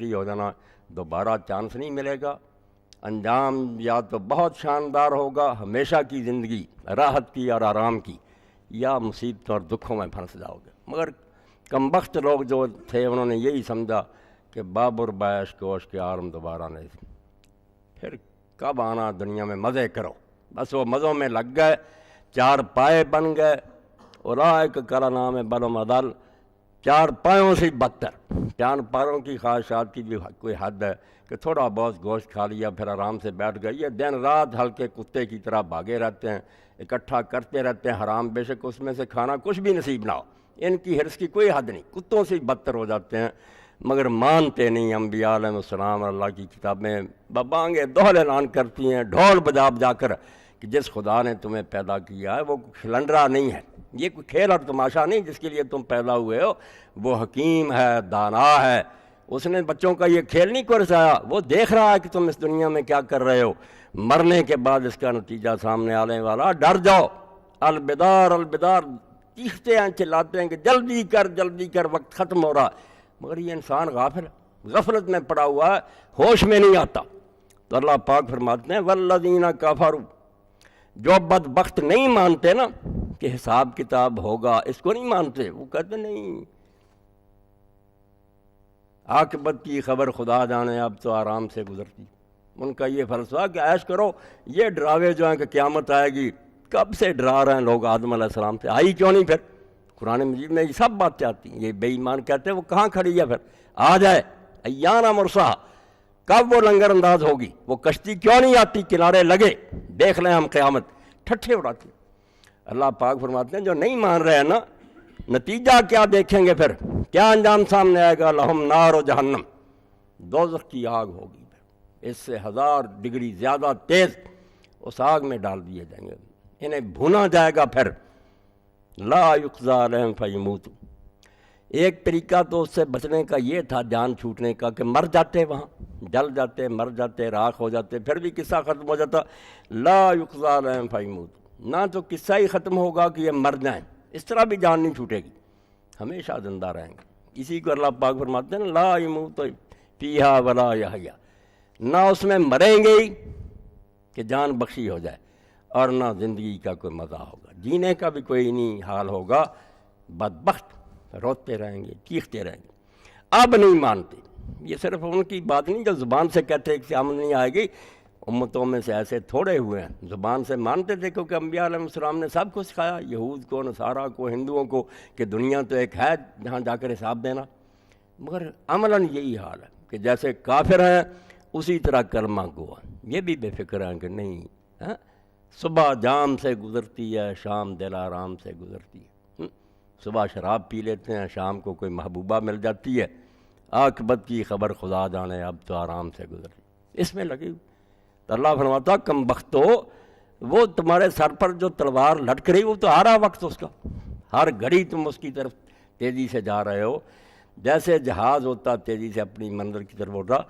فوتی ہو جانا دوبارہ چانس نہیں ملے گا. انجام یا تو بہت شاندار ہوگا، ہمیشہ کی زندگی راحت کی اور آرام کی، یا مصیبتوں اور دکھوں میں پھنس جاؤ گے. مگر کمبخت لوگ جو تھے انہوں نے یہی سمجھا کہ بابر بیش کوش کے عالم دوبارہ نہیں، پھر کب آنا دنیا میں مزے کرو. بس وہ مزوں میں لگ گئے، چار پائے بن گئے. اولئک کالانعام بل ھم اضل، چار پایوں سے بدتر. چار پایوں کی خواہشات کی بھی کوئی حد ہے کہ تھوڑا بہت گوشت کھا لیا پھر آرام سے بیٹھ گئے. یہ دن رات ہلکے کتے کی طرح بھاگے رہتے ہیں، اکٹھا کرتے رہتے ہیں حرام، بے شک اس میں سے کھانا کچھ بھی نصیب نہ ہو. ان کی حرص کی کوئی حد نہیں، کتوں سے بدتر ہو جاتے ہیں. مگر مانتے نہیں. انبیاء علیہ السلام اور اللہ کی کتابیں ببانگے دوہل اعلان کرتی ہیں ڈھول بجا کر کہ جس خدا نے تمہیں پیدا کیا ہے وہ کھلنڈرا نہیں ہے، یہ کوئی کھیل اور تماشا نہیں جس کے لیے تم پیدا ہوئے ہو. وہ حکیم ہے، دانا ہے. اس نے بچوں کا یہ کھیل نہیں کرسایا، وہ دیکھ رہا ہے کہ تم اس دنیا میں کیا کر رہے ہو. مرنے کے بعد اس کا نتیجہ سامنے آنے والا. ڈر جاؤ. البدار البدار چیختے ہیں، چلاتے ہیں کہ جلدی کر وقت ختم ہو رہا. مگر یہ انسان غفلت میں پڑا ہوا ہے، ہوش میں نہیں آتا. تو اللہ پاک فرماتے ہیں والذین کفروا، جو بدبخت نہیں مانتے نا کہ حساب کتاب ہوگا، اس کو نہیں مانتے. وہ کہتے نہیں عاقبت کی خبر خدا جانے، اب تو آرام سے گزرتی. ان کا یہ فلسفہ کہ عیش کرو. یہ ڈراوے جو ہیں کہ قیامت آئے گی، کب سے ڈرا رہے ہیں لوگ آدم علیہ السلام سے، آئی کیوں نہیں پھر؟ قرآن مجید میں یہ سب باتیں آتی ہیں. یہ بے ایمان کہتے ہیں وہ کہاں کھڑی ہے؟ پھر آ جائے. ایانا مرسا، کب وہ لنگر انداز ہوگی؟ وہ کشتی کیوں نہیں آتی؟ کنارے لگے دیکھ لیں ہم قیامت. ٹھٹھے اڑاتے. اللہ پاک فرماتے ہیں جو نہیں مان رہے ہیں نا، نتیجہ کیا دیکھیں گے؟ پھر کیا انجام سامنے آئے گا؟ لہم نار و جہنم، دوزخ کی آگ ہوگی. اس سے 1000 ڈگری زیادہ تیز اس آگ میں ڈال دیے جائیں گے. انہیں بھونا جائے گا. پھر لا یقضی علیہم فیموتوا. ایک طریقہ تو اس سے بچنے کا یہ تھا، جان چھوٹنے کا، کہ مر جاتے، وہاں جل جاتے، مر جاتے، راکھ ہو جاتے، پھر بھی قصہ ختم ہو جاتا. لا یقضی علیہم فیموتوا. نہ تو قصہ ہی ختم ہوگا کہ یہ مر جائیں، اس طرح بھی جان نہیں چھوٹے گی، ہمیشہ زندہ رہیں گے. اسی کو اللہ پاک فرماتے ہیں لا یموت فیہا ولا یحیا. نہ اس میں مریں گے ہی کہ جان بخشی ہو جائے، اور نہ زندگی کا کوئی مزہ ہوگا، جینے کا بھی کوئی نہیں حال ہوگا. بدبخت روتے رہیں گے، چیختے رہیں گے. اب نہیں مانتے. یہ صرف ان کی بات نہیں جو زبان سے کہتے ہیں کہ قیامت نہیں آئے گی. امتوں میں سے ایسے تھوڑے ہوئے ہیں زبان سے مانتے تھے، کیونکہ انبیاء علیہ السلام نے سب کو سکھایا، یہود کو، نصارہ کو، ہندوؤں کو، کہ دنیا تو ایک ہے جہاں جا کر حساب دینا. مگر عملاً یہی حال ہے کہ جیسے کافر ہیں اسی طرح کلمہ گو ہیں. یہ بھی بے فکر ہیں کہ نہیں، صبح جام سے گزرتی ہے، شام دل آرام سے گزرتی ہے. صبح شراب پی لیتے ہیں، شام کو کوئی محبوبہ مل جاتی ہے. عاقبت کی خبر خدا جانے، اب تو آرام سے گزرتی. اس میں لگی. تو اللہ فرماتا کم بختو، وہ تمہارے سر پر جو تلوار لٹک رہی وہ تو آ رہا وقت اس کا، ہر گھڑی تم اس کی طرف تیزی سے جا رہے ہو. جیسے جہاز ہوتا تیزی سے اپنی منزل کی طرف اڑ رہا،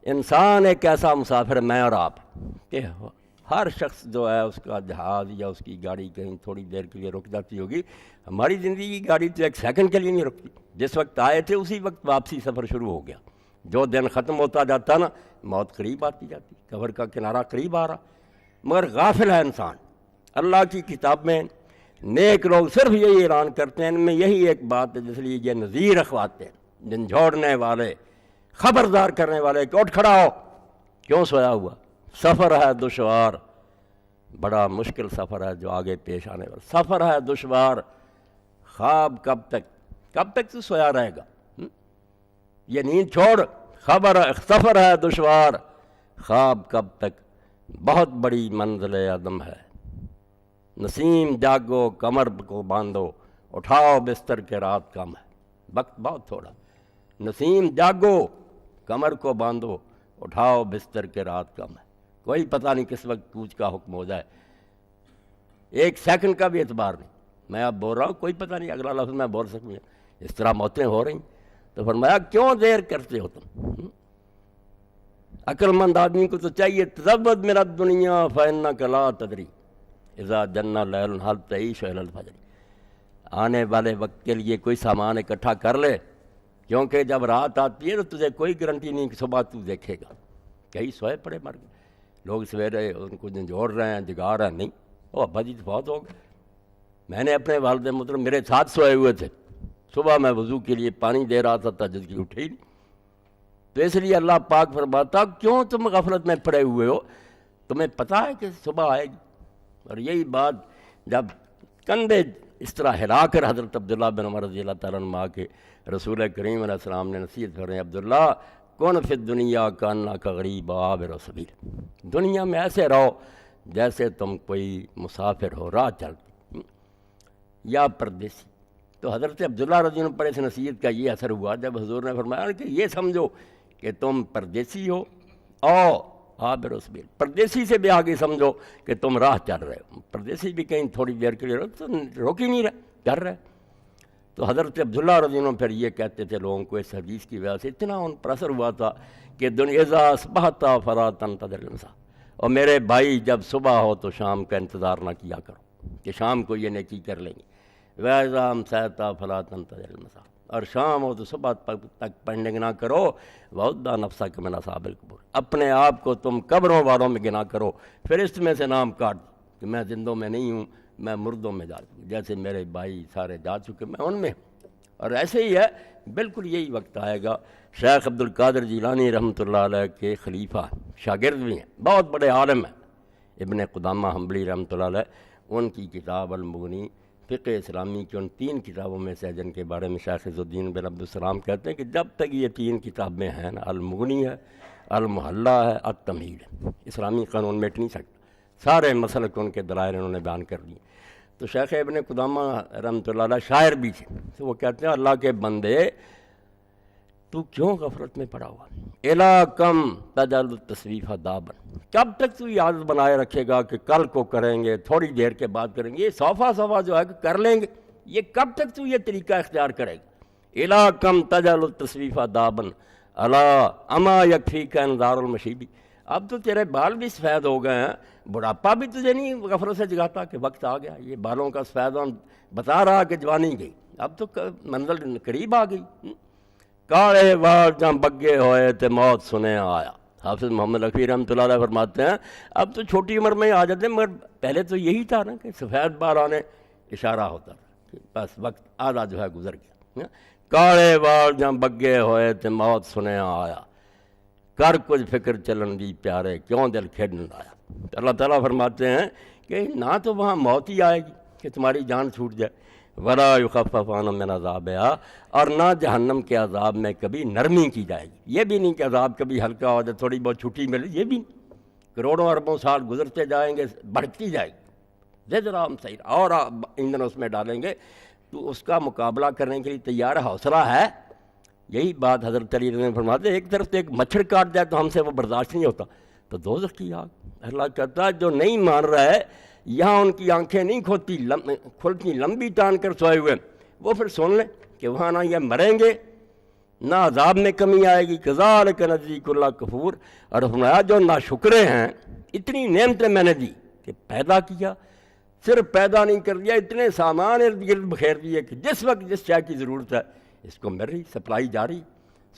انسان ایک ایسا مسافر میں اور آپ کہ ہر شخص جو ہے اس کا جہاز یا اس کی گاڑی کہیں تھوڑی دیر کے لیے رک جاتی ہوگی. ہماری زندگی کی گاڑی تو ایک سیکنڈ کے لیے نہیں رکتی. جس وقت آئے تھے اسی وقت واپسی سفر شروع ہو گیا. جو دن ختم ہوتا جاتا نا، موت قریب آتی جاتی، قبر کا کنارہ قریب آ رہا. مگر غافل ہے انسان. اللہ کی کتاب میں نیک لوگ صرف یہی اعلان کرتے ہیں، ان میں یہی ایک بات ہے جس لیے یہ نذیر رکھواتے ہیں، جھنجھوڑنے والے، خبردار کرنے والے کہ اٹھ کھڑا ہو، کیوں سویا ہوا؟ سفر ہے دشوار، بڑا مشکل سفر ہے جو آگے پیش آنے والا. سفر ہے دشوار، خواب کب تک تو سویا رہے گا؟ یہ نیند چھوڑ. سفر ہے دشوار، خواب کب تک، بہت بڑی منزل عدم ہے. نسیم جاگو، کمر کو باندھو، اٹھاؤ بستر کے، رات کم ہے، وقت بہت تھوڑا. نسیم جاگو، کمر کو باندھو، اٹھاؤ بستر کے، رات کم ہے. کوئی پتہ نہیں کس وقت کوچ کا حکم ہو جائے. ایک سیکنڈ کا بھی اعتبار نہیں. میں اب بول رہا ہوں، کوئی پتہ نہیں اگلا لفظ میں بول سکوں. اس طرح موتیں ہو رہی. تو فرمایا کیوں دیر کرتے ہو تم؟ عقل مند آدمی کو تو چاہیے تزود من الدنیا فإنک لا تدری اذا جن لیل هل تعیش الی الفجر. آنے والے وقت کے لیے کوئی سامان اکٹھا کر لے کیونکہ جب رات آتی ہے تو تجھے کوئی گارنٹی نہیں کہ صبح تو دیکھے گا، کئی سوئے پڑے مر گئے، لوگ سویرے ان کو جھنجھوڑ رہے ہیں، جگا رہے ہیں، نہیں وہ ابا جی تو بہت ہو گئے۔ میں نے اپنے والد محترم میرے ساتھ سوئے ہوئے تھے، صبح میں وضو کے لیے پانی دے رہا تھا، تہجد کی اٹھے ہی نہیں۔ تو اس لیے اللہ پاک فرماتا کیوں تم غفلت میں پڑے ہوئے ہو، تمہیں پتہ ہے کہ صبح آئے گی۔ اور یہی بات جب کندھے اس طرح ہلا کر حضرت عبداللہ بن عمر رضی اللہ تعالیٰ عنہ کے رسول کریم علیہ السلام نے نصیحت فرمائی، عبداللہ کون فی الدنیا کانک غریب عابر السبیل، دنیا میں ایسے رہو جیسے تم کوئی مسافر ہو، راہ چلتے یا پردیسی۔ تو حضرت عبداللہ رضی اللہ عنہ پر اس نصیحت کا یہ اثر ہوا جب حضور نے فرمایا کہ یہ سمجھو کہ تم پردیسی ہو اور عابر السبیل، پردیسی سے بھی آگے سمجھو کہ تم راہ چل رہے ہو، پردیسی بھی کہیں تھوڑی دیر کے لیے تو روک ہی نہیں رہے، چل رہے۔ تو حضرت عبداللہ رضی اللہ عنہ پھر یہ کہتے تھے لوگوں کو، اس حدیث کی وجہ سے اتنا ان پر اثر ہوا تھا کہ دنیا اذا اصبحت فلا تنتظر المساء، اور میرے بھائی جب صبح ہو تو شام کا انتظار نہ کیا کرو کہ شام کو یہ نیکی کر لیں گے، وَإِذَا أَمْسَيْتَ فَلَا تَنتَظِرِ الْمَسَاءَ، اور شام ہو تو صبح تک پینڈنگ نہ کرو، وَعُدَّ نَفْسَكَ مِنْ أَصْحَابِ الْقُبُورِ، اپنے آپ کو تم قبروں والوں میں گنا کرو، پھر اس میں سے نام کاٹ کہ میں زندوں میں نہیں ہوں، میں مردوں میں جا چکا، جیسے میرے بھائی سارے جا چکے میں ان میں ہوں۔ اور ایسے ہی ہے، بالکل یہی وقت آئے گا۔ شیخ عبد القادر جیلانی رحمۃ اللہ علیہ کے خلیفہ شاگرد بھی ہیں، بہت بڑے عالم ہیں، ابن قدامہ حنبلی رحمۃ اللہ علیہ، ان کی کتاب المغنی فقہ اسلامی کی ان 3 کتابوں میں سے جن کے بارے میں شیخ عز الدین بن عبد السلام کہتے ہیں کہ جب تک یہ 3 کتابیں ہیں، المغنی ہے، المحلہ ہے، التمہید ہے، اسلامی قانون مٹ نہیں سکتا، سارے مسلک ان کے دلائل انہوں نے بیان کر دیے۔ تو شیخ ابن قدامہ رحمۃ اللہ علیہ شاعر بھی تھے، تو وہ کہتے ہیں اللہ کے بندے تو کیوں غفلت میں پڑا ہوا، الا کم تجعل التسویف دابن، کب تک تو یہ عادت بنائے رکھے گا کہ کل کو کریں گے، تھوڑی دیر کے بعد کریں گے، یہ صفا جو ہے کہ کر لیں گے، یہ کب تک تو یہ طریقہ اختیار کرے گا، الا کم تجعل التسویف دابن الا اما یکفیک انذار المشیبی، اب تو تیرے بال بھی سفید ہو گئے ہیں، بڑھاپا بھی تجھے نہیں غفلت سے جگاتا کہ وقت آ گیا، یہ بالوں کا سفید بتا رہا کہ جوانی گئی، اب تو منزل قریب آ گئی۔ کاڑے وال جہاں بگے ہوئے تھے موت سنے آیا، حافظ محمد رفیع رحمۃ اللہ علیہ فرماتے ہیں اب تو چھوٹی عمر میں آ جاتے ہیں، مگر پہلے تو یہی تھا نا کہ سفید بال آنے اشارہ ہوتا تھا کہ بس وقت آدھا جو ہے گزر گیا۔ کاڑے وال جہاں بگے ہوئے تھے موت سنے آیا، کر کچھ فکر چلن دی پیارے کیوں دل کھیڈن آیا۔ اللہ تعالیٰ فرماتے ہیں کہ نہ تو وہاں موت ہی آئے گی کہ تمہاری جان چھوٹ جائے، ولا یخفف عنہم من عذابہا، اور نہ جہنم کے عذاب میں کبھی نرمی کی جائے گی، یہ بھی نہیں کہ عذاب کبھی ہلکا ہو جائے، تھوڑی بہت چھٹی ملے، یہ بھی نہیں، کروڑوں اربوں سال گزرتے جائیں گے، بڑھتی جائے گی، زجرام سعیر، اور ایندھن اس میں ڈالیں گے، تو اس کا مقابلہ کرنے کے لیے تیار حوصلہ ہے۔ یہی بات حضرت علی نے فرماتے ایک طرف سے ایک مچھر کاٹ جائے تو ہم سے وہ برداشت نہیں ہوتا، تو دوزخ کی آگ۔ اللہ کہتا ہے جو نہیں مان رہا ہے، یہاں ان کی آنکھیں نہیں کھلتی لمبی ٹان کر سوئے ہوئے، وہ پھر سن لیں کہ وہاں نہ یہ مریں گے نہ عذاب میں کمی آئے گی، کذالک نجزی کل کفور، اور فرمایا جو ناشکرے ہیں، اتنی نعمتیں میں نے دی کہ پیدا کیا، صرف پیدا نہیں کر دیا، اتنے سامان ارد گرد بکھیر دیے کہ جس وقت جس چیز کی ضرورت ہے اس کو مل رہی، سپلائی جاری،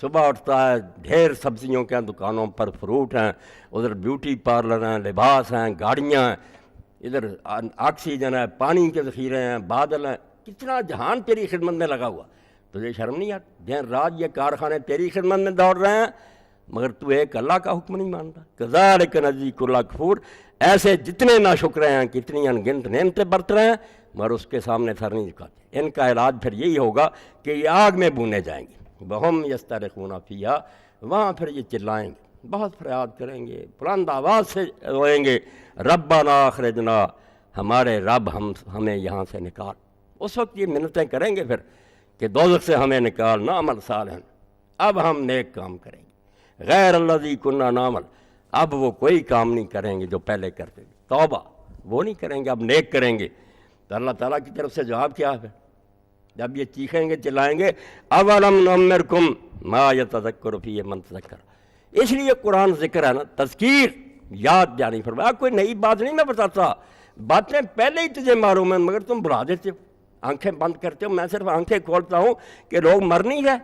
صبح اٹھتا ہے ڈھیر سبزیوں کے دکانوں پر، فروٹ ہیں، ادھر بیوٹی پارلر ہیں، لباس ہیں، گاڑیاں ہیں، ادھر آکسیجن ہے، پانی کے ذخیرے ہیں، بادل ہیں، کتنا جہان تیری خدمت میں لگا ہوا، تجھے شرم نہیں آتی؟ دن رات یہ کارخانے تیری خدمت میں دوڑ رہے ہیں، مگر تو ایک اللہ کا حکم نہیں مانتا۔ کذالک نجزی کل کفور، ایسے جتنے ناشکرے ہیں، کتنی انگنت نعمتیں برت رہے ہیں، مگر اس کے سامنے سر نہیں جھکاتے۔ ان کا علاج پھر یہی ہوگا کہ یہ آگ میں بونے جائیں گے، وَهُمْ يَسْتَرِخُونَ فِيهَا، وہاں پھر یہ چلائیں گے، بہت فریاد کریں گے، بلند آواز سے روئیں گے، ربنا اخرجنا، ہمارے رب ہمیں یہاں سے نکال۔ اس وقت یہ منتیں کریں گے پھر کہ دوزخ سے ہمیں نکال، نعمل صالحا، اب ہم نیک کام کریں گے، غیر الذی کنا نعمل، اب وہ کوئی کام نہیں کریں گے جو پہلے کرتے تھے، توبہ وہ نہیں کریں گے، اب نیک کریں گے۔ تو اللہ تعالیٰ کی طرف سے جواب کیا ہے؟ جب یہ چیخیں گے چلائیں گے، اولم نعمرکم ما یتذکر فیہ من تذکر، اس لیے قرآن ذکر ہے نا، تذکیر، یاد جانی فرمایا، کوئی نئی بات نہیں میں بتاتا، باتیں پہلے ہی تجھے معلوم ہیں مگر تم بھلا دیتے ہو، آنکھیں بند کرتے ہو، میں صرف آنکھیں کھولتا ہوں کہ لوگ مر نہیں گئے،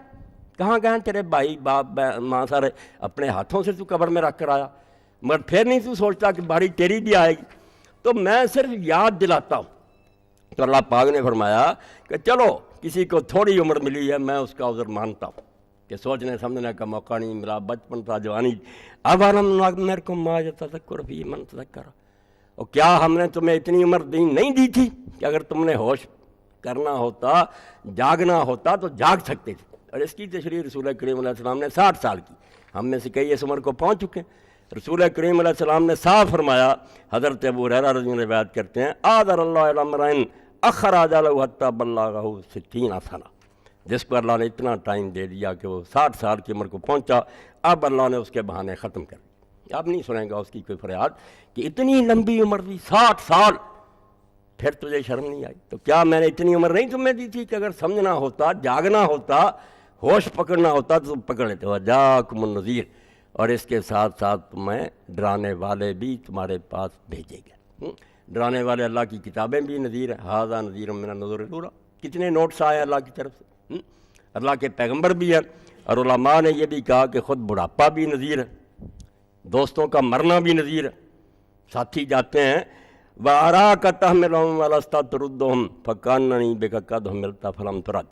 کہاں گئے تیرے بھائی باپ ماں سارے؟ اپنے ہاتھوں سے تو قبر میں رکھ کر آیا، مگر پھر نہیں تو سوچتا کہ باری تیری بھی آئے گی۔ تو میں صرف یاد دلاتا ہوں۔ تو اللہ پاک نے فرمایا کہ چلو کسی کو تھوڑی عمر ملی ہے، میں اس کا عذر مانتا ہوں کہ سوچنے سمجھنے کا موقع نہیں ملا، بچپن تھا، جوانی۔ اب میرے کو ما یتذکر فی من تذکر، اور کیا ہم نے تمہیں اتنی عمر نہیں دی تھی کہ اگر تم نے ہوش کرنا ہوتا، جاگنا ہوتا تو جاگ سکتے تھے؟ اور اس کی تشریح رسول کریم علیہ السلام نے 60 سال کی، ہم میں سے کئی اس عمر کو پہنچ چکے ہیں۔ رسول کریم علیہ السلام نے صاف فرمایا، حضرت ابو ہریرہ رضی اللہ عنہ روایت کرتے ہیں، آذر اللہ الی امرئن اخر اجلہ حتی بلغہ 60 سنہ، جس کو اللہ نے اتنا ٹائم دے دیا کہ وہ 60 سال کی عمر کو پہنچا، اب اللہ نے اس کے بہانے ختم کر دیا۔ اب نہیں سنیں گا اس کی کوئی فریاد کہ اتنی لمبی عمر دی، 60 سال، پھر تجھے شرم نہیں آئی؟ تو کیا میں نے اتنی عمر نہیں تمہیں دی تھی کہ اگر سمجھنا ہوتا، جاگنا ہوتا، ہوش پکڑنا ہوتا تو تم پکڑ لیتے؟ وجاکم النذیر، اور اس کے ساتھ ساتھ تمہیں ڈرانے والے بھی تمہارے پاس بھیجے گئے۔ ڈرانے والے اللہ کی کتابیں بھی نذیر ہیں، ھذا نذیر من النذر الاولیٰ، کتنے نوٹس آئے اللہ کی طرف سے، اللہ کے پیغمبر بھی ہیں۔ اور علماء نے یہ بھی کہا کہ خود بڑھاپا بھی نذیر ہے، دوستوں کا مرنا بھی نذیر ہے۔ ساتھی جاتے ہیں وَأَرَاكَ تَحْمِلُهُمْ وَلَسْتَ تُرُدُّهُمْ فَكَأَنَّنِي بِكَ قَدْ حُمِلْتَ فَلَمْ تُرَدْ،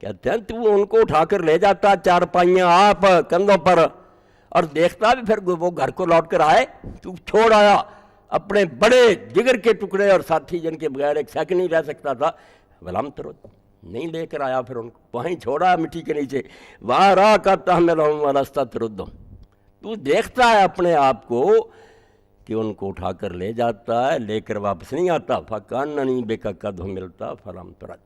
کہتے ہیں تو ان کو اٹھا کر لے جاتا چارپائیاں آپ کندھوں پر، اور دیکھتا بھی پھر وہ گھر کو لوٹ کر آئے، تو چھوڑ آیا اپنے بڑے جگر کے ٹکڑے اور ساتھی جن کے بغیر ایک سیکنڈ نہیں رہ سکتا تھا، فَلَمْ تُرَدْ، نہیں لے کر آیا، پھر ان کو وہیں چھوڑا مٹی کے نیچے۔ وَأَرَاكَ تَحْمِلُهُمْ وَلَسْتَ تُرُدُّهُمْ، تو دیکھتا ہے اپنے آپ کو کہ ان کو اٹھا کر لے جاتا ہے، لے کر واپس نہیں آتا۔ فَكَأَنَّنِي بِكَ قَدْ حُمِلْتَ فَلَمْ تُرَدْ،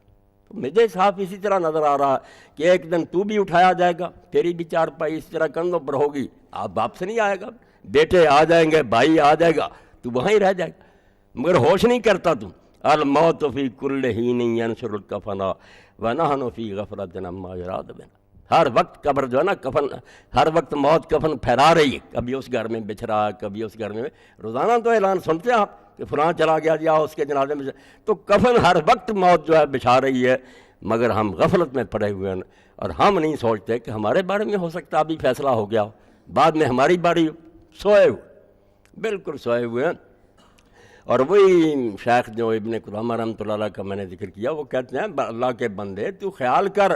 تو مجھے صاف اسی طرح نظر آ رہا کہ ایک دن تو بھی اٹھایا جائے گا، تیری بھی چارپائی اس طرح کندھوں پر ہوگی، آپ واپس نہیں آئے گا، بیٹے آ جائیں گے، بھائی آ جائے گا، تو وہیں رہ جائے گا، مگر ہوش نہیں کرتا تو۔ الموت فی کل حین ینشر الکفن ونحن فی غفلۃ عما یراد بنا، ہر وقت قبر جو ہے نا، کفن، ہر وقت موت کفن پھیلا رہی ہے، کبھی اس گھر میں بچھ رہا ہے، کبھی اس گھر میں۔ روزانہ تو اعلان سنتے ہیں آپ کہ فلاں چلا گیا جی، آؤ اس کے جنازے میں، تو کفن ہر وقت موت جو ہے بچھا رہی ہے، مگر ہم غفلت میں پڑے ہوئے ہیں، اور ہم نہیں سوچتے کہ ہمارے بارے میں ہو سکتا ابھی فیصلہ ہو گیا ہو، بعد میں ہماری باری ہو، سوئے ہوئے، بالکل سوئے ہوئے ہیں۔ اور وہی شیخ جو ابن قدامہ رحمۃ اللہ علیہ کا میں نے ذکر کیا، وہ کہتے ہیں اللہ کے بندے تو خیال کر،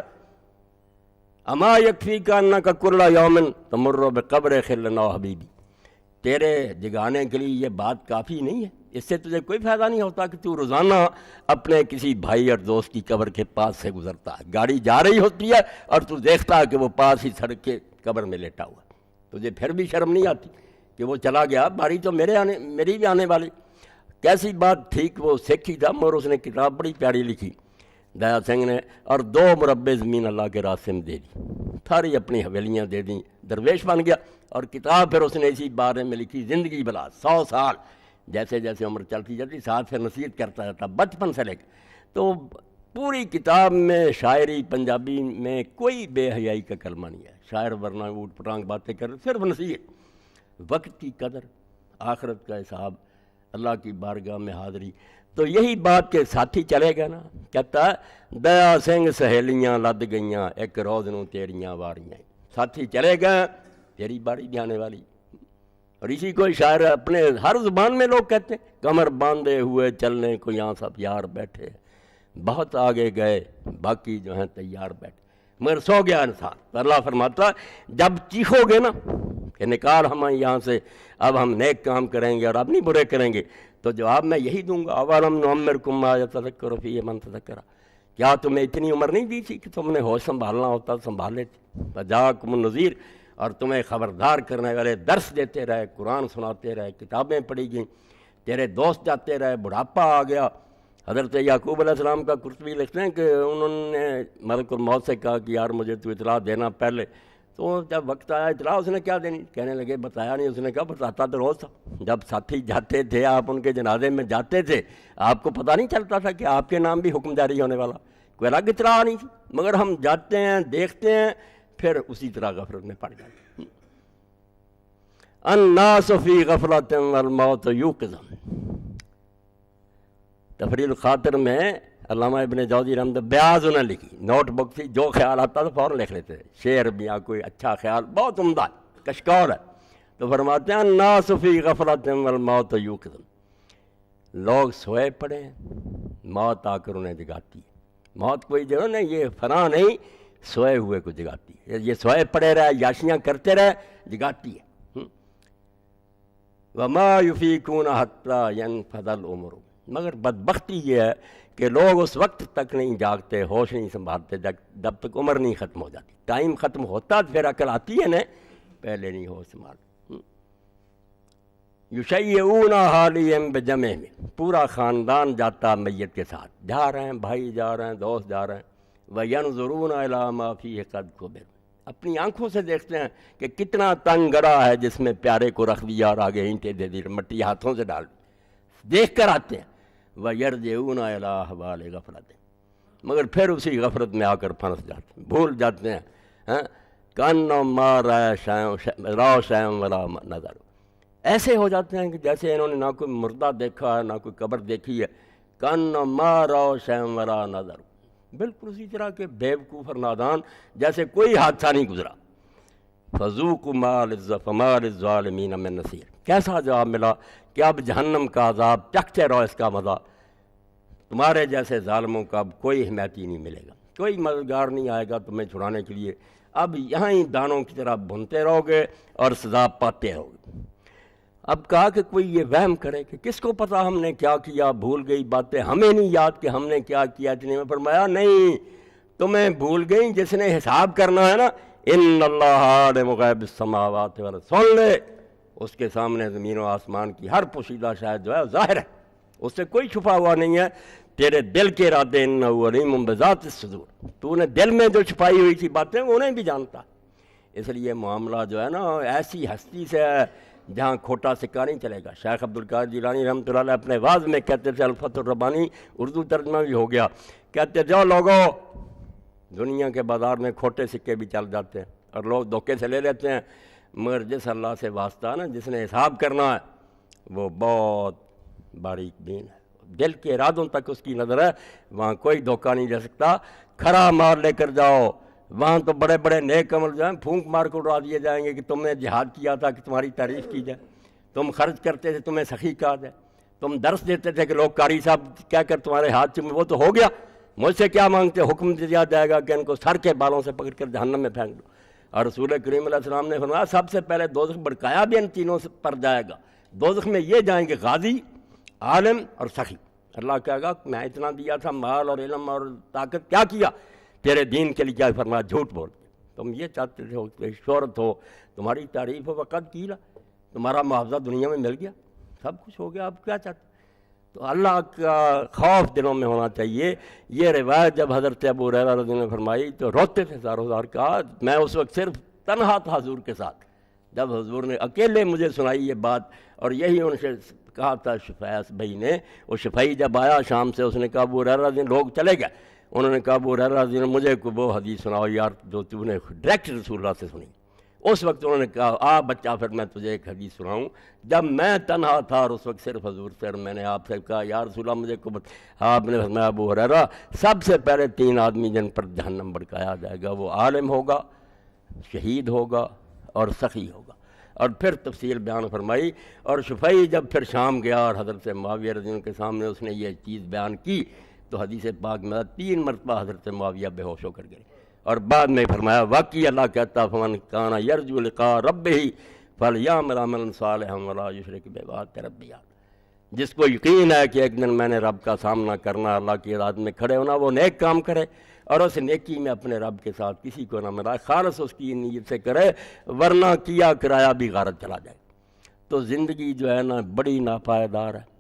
اما یکفیک انک کل یوم تمر بقبر خل نو حبیبی، تیرے جگانے کے لیے یہ بات کافی نہیں ہے؟ اس سے تجھے کوئی فائدہ نہیں ہوتا کہ تو روزانہ اپنے کسی بھائی اور دوست کی قبر کے پاس سے گزرتا ہے، گاڑی جا رہی ہوتی ہے اور تو دیکھتا ہے کہ وہ پاس ہی سڑک کے قبر میں لیٹا ہوا ہے، تجھے پھر بھی شرم نہیں آتی کہ وہ چلا گیا، باری تو میری بھی آنے والی؟ کیسی بات ٹھیک، وہ سکھ ہی تھا مگر اس نے کتاب بڑی پیاری لکھی دیا سنگھ نے، اور 2 مربع زمین اللہ کے راستے میں دے دی، ساری اپنی حویلیاں دے دیں، درویش بن گیا، اور کتاب پھر اس نے اسی بارے میں لکھی، زندگی بلا 100 سال، جیسے جیسے عمر چلتی جاتی ساتھ پھر نصیحت کرتا رہتا بچپن سے لے کے۔ تو پوری کتاب میں شاعری پنجابی میں کوئی بے حیائی کا کلمہ نہیں ہے، شاعر ورنہ اوٹ پٹانگ باتیں کر، صرف نصیحت، وقت کی قدر، آخرت کا حساب، اللہ کی بارگاہ میں حاضری۔ تو یہی بات کہ ساتھی چلے گا نا، کہتا ہے دیا سنگھ سہیلیاں لد گئیاں، ایک روز نوں تیریاں واریاں، ساتھی چلے گئے، تیری باری بھی آنے والی۔ اور اسی کو شاعر اپنے ہر زبان میں لوگ کہتے ہیں، کمر باندھے ہوئے چلنے کو یہاں سب یار بیٹھے، بہت آگے گئے باقی جو ہیں تیار بیٹھے، مگر سو گیا انسان۔ تو اللہ فرماتا جب چیخو گے نا کہ نکال ہمیں یہاں سے، اب ہم نیک کام کریں گے اور اب نہیں برے کریں گے، تو جواب میں یہی دوں گا، اولم نعمرکم ما یتذکر فیہ من تذکر، کیا تمہیں اتنی عمر نہیں دی تھی کہ تم نے ہوش سنبھالنا ہوتا سنبھال لیتے؟ وجاکم النذیر، اور تمہیں خبردار کرنے والے درس دیتے رہے، قرآن سناتے رہے، کتابیں پڑھی گئیں، تیرے دوست جاتے رہے، بڑھاپا آ گیا۔ حضرت یعقوب علیہ السلام کا قرطبی لکھتے ہیں کہ انہوں نے ملک الموت سے کہا کہ یار مجھے تو اطلاع دینا پہلے، تو جب وقت آیا اطلاع اس نے کیا دینی، کہنے لگے بتایا نہیں، اس نے کہا بتاتا تو روز تھا، جب ساتھی جاتے تھے آپ ان کے جنازے میں جاتے تھے، آپ کو پتہ نہیں چلتا تھا کہ آپ کے نام بھی حکم جاری ہونے والا، کوئی الگ اطلاع نہیں تھی، مگر ہم جاتے ہیں دیکھتے ہیں پھر اسی طرح غفلت میں پڑ جاتے ہیں۔ الناس فی غفلۃ والموت یوقظ، تفریح الخاطر میں علامہ ابن جوزی رحمۃ بیاض انہیں لکھی، نوٹ بک تھی، جو خیال آتا تو فوراً لکھ لیتے تھے، شعر بھی یا کوئی اچھا خیال بہت عمدہ کشکول ہے، تو فرماتے ہیں الناس فی غفلۃ والموت یوقظ، لوگ سوئے پڑے ہیں، موت آ کر انہیں جگاتی ہے۔ موت کوئی جو ہے نا یہ فنا نہیں، سوئے ہوئے کو جگاتی ہے، یہ سوئے پڑے رہے یاشیاں کرتے رہے جگاتی ہے۔ وما یفیکون حتی ینفد العمر، مگر بدبختی یہ ہے کہ لوگ اس وقت تک نہیں جاگتے، ہوش نہیں سنبھالتے جب تک عمر نہیں ختم ہو جاتی۔ ٹائم ختم ہوتا پھر عقل آتی ہے نا، پہلے نہیں ہوش سنبھال۔ یشیعون حالیم بجمع، پورا خاندان جاتا میت کے ساتھ، جا رہے ہیں بھائی، جا رہے ہیں دوست، جا رہے ہیں۔ وینظرون الی ما فیہ قد قبر، اپنی آنکھوں سے دیکھتے ہیں کہ کتنا تنگ گڑھا ہے جس میں پیارے کو رکھ دیا اور آگے اینٹیں دے دی، مٹی ہاتھوں سے ڈال دی، دیکھ کر آتے ہیں۔ وَيَرْجِعُونَ إِلَىٰ أَحْوَالِ غَفْلَةٍ، مگر پھر اسی غفلت میں آ کر پھنس جاتے ہیں، بھول جاتے ہیں۔ کَأَنَّهُمْ مَا رَأَوْا شَيْئًا وَلَا نَظَرُوا، ایسے ہو جاتے ہیں کہ جیسے انہوں نے نہ کوئی مردہ دیکھا ہے نہ کوئی قبر دیکھی ہے۔ کَأَنَّهُمْ مَا رَأَوْا شَيْئًا وَلَا نَظَرُوا، بالکل اسی طرح کے بیوقوف اور نادان جیسے کوئی حادثہ نہیں گزرا۔ فَذُوقُوا فَمَا لِلظَّالِمِينَ مِن نَصِيرٍ، کیسا جواب ملا کہ اب جہنم کا عذاب چکھتے رہو اس کا مزہ، تمہارے جیسے ظالموں کا اب کوئی حمایتی نہیں ملے گا، کوئی مددگار نہیں آئے گا تمہیں چھڑانے کے لیے، اب یہاں ہی دانوں کی طرح بھنتے رہو گے اور سزا پاتے رہو گے۔ اب کہا کہ کوئی یہ وہم کرے کہ کس کو پتا ہم نے کیا کیا، بھول گئی باتیں، ہمیں نہیں یاد کہ ہم نے کیا کیا۔ اتنے میں فرمایا نہیں، تمہیں بھول گئی جس نے حساب کرنا ہے نا، ان اللہ عالم غیب السماوات والارض، سن لے اس کے سامنے زمین و آسمان کی ہر پوشیدہ شاید جو ہے ظاہر ہے، اس سے کوئی چھپا ہوا نہیں ہے۔ تیرے دل کے ارادے انہ علیم بذات الصدور، تو نے دل میں جو چھپائی ہوئی تھی باتیں انہیں بھی جانتا۔ اس لیے معاملہ جو ہے نا ایسی ہستی سے ہے جہاں کھوٹا سکہ نہیں چلے گا۔ شیخ عبدالقادر جیلانی رحمۃ اللہ علیہ اپنے واعظ میں کہتے تھے، الفتح الربانی اردو ترجمہ بھی ہو گیا، کہتے جو لوگوں دنیا کے بازار میں کھوٹے سکے بھی چل جاتے ہیں اور لوگ دھوکے سے لے لیتے ہیں، مگر جس اللہ سے واسطہ ہے نا، جس نے حساب کرنا ہے، وہ بہت باریک بین ہے، دل کے ارادوں تک اس کی نظر ہے، وہاں کوئی دھوکہ نہیں دے سکتا۔ کھرا مار لے کر جاؤ، وہاں تو بڑے بڑے نیک عمل جو ہیں پھونک مار کر اڑا دیے جائیں گے کہ تم نے جہاد کیا تھا کہ تمہاری تعریف کی جائے، تم خرچ کرتے تھے تمہیں سخی کہا جائے، تم درس دیتے تھے کہ لوگ قاری صاحب کہہ کر تمہارے ہاتھ چومے، وہ تو ہو گیا، مجھ سے کیا مانگتے، حکم دیا جائے گا کہ ان کو سر کے بالوں سے پکڑ کر جہنم میں پھینک دو۔ اور رسول کریم علیہ السلام نے فرمایا سب سے پہلے دوزخ بھڑکایا بھی ان تینوں پر جائے گا، دوزخ میں یہ جائیں گے غازی، عالم اور سخی۔ اللہ کہے گا میں اتنا دیا تھا مال اور علم اور طاقت، کیا کیا تیرے دین کے لیے؟ کیا فرمایا جھوٹ بول، تم یہ چاہتے تھے شہرت ہو، تمہاری تعریف ہو، وقت کیلا، تمہارا معاوضہ دنیا میں مل گیا، سب کچھ ہو گیا، اب کیا چاہتے؟ تو اللہ کا خوف دلوں میں ہونا چاہیے۔ یہ روایت جب حضرت ابو ہریرہ رضی اللہ عنہ نے فرمائی تو روتے تھے زاروں زار، کہا میں اس وقت صرف تنہا تھا حضور کے ساتھ، جب حضور نے اکیلے مجھے سنائی یہ بات، اور یہی ان سے کہا تھا شفیع بھائی نے۔ وہ شفیع جب آیا شام سے، اس نے کہا ابو ہریرہ رضی، لوگ چلے گئے، انہوں نے کہا ابو ہریرہ رضی مجھے کوئی وہ حدیث سناؤ یار جو تو نے ڈائریکٹ رسول اللہ سے سنی۔ اس وقت انہوں نے کہا آ بچہ پھر میں تجھے ایک حدیث سناؤں، جب میں تنہا تھا اور اس وقت صرف حضور سے، میں نے آپ سے کہا یا رسول اللہ مجھے کو آپ نے فرمایا ابو ہریرہ سب سے پہلے 3 آدمی جن پر جہنم بھڑکایا جائے گا، وہ عالم ہوگا، شہید ہوگا اور سخی ہوگا، اور پھر تفصیل بیان فرمائی۔ اور شفیع جب پھر شام گیا اور حضرت معاویہ رضی اللہ عنہ کے سامنے اس نے یہ چیز بیان کی تو حدیث پاک میں 3 مرتبہ حضرت معاویہ بے ہوش ہو کر گئے، اور بعد میں فرمایا واقعی اللہ کہتا فمن کان یرجو لقاء ربہ فلیعمل عملا صالحا ولا یشرک بعبادۃ ربہ، جس کو یقین ہے کہ ایک دن میں نے رب کا سامنا کرنا، اللہ کی عدالت میں کھڑے ہونا، وہ نیک کام کرے اور اس نیکی میں اپنے رب کے ساتھ کسی کو نہ ملائے، خالص اس کی نیت سے کرے، ورنہ کیا کرایہ بھی غارت چلا جائے۔ تو زندگی جو ہے نا بڑی ناپائیدار ہے۔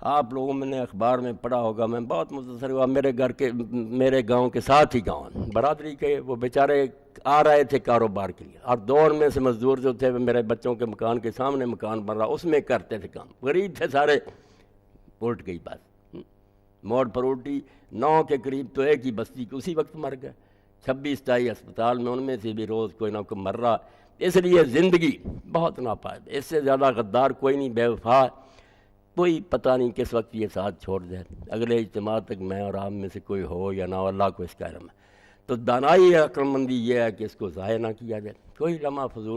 آپ لوگوں نے اخبار میں پڑھا ہوگا، میں بہت متاثر ہوا، میرے گاؤں کے ساتھ ہی گاؤں برادری کے وہ بیچارے آ رہے تھے کاروبار کے لیے، اور دور میں سے مزدور جو تھے وہ میرے بچوں کے مکان کے سامنے مکان بن رہا، اس میں کرتے تھے کام، غریب تھے سارے۔ الٹ گئی بات، موڑ پر الٹی، 9 کے قریب تو ایک ہی بستی کے اسی وقت مر گئے، 26-27 اسپتال میں، ان میں سے بھی روز کوئی نہ کوئی مر رہا۔ اس لیے زندگی بہت ناپائید، اس سے زیادہ غدار کوئی نہیں، بے وفا۔ کوئی پتہ نہیں کس وقت یہ ساتھ چھوڑ جائے، اگلے اجتماع تک میں اور آپ میں سے کوئی ہو یا نہ ہو، اللہ کو اس کا علم ہے۔ تو دانائی عقل مندی یہ ہے کہ اس کو ضائع نہ کیا جائے، کوئی لمحہ فضول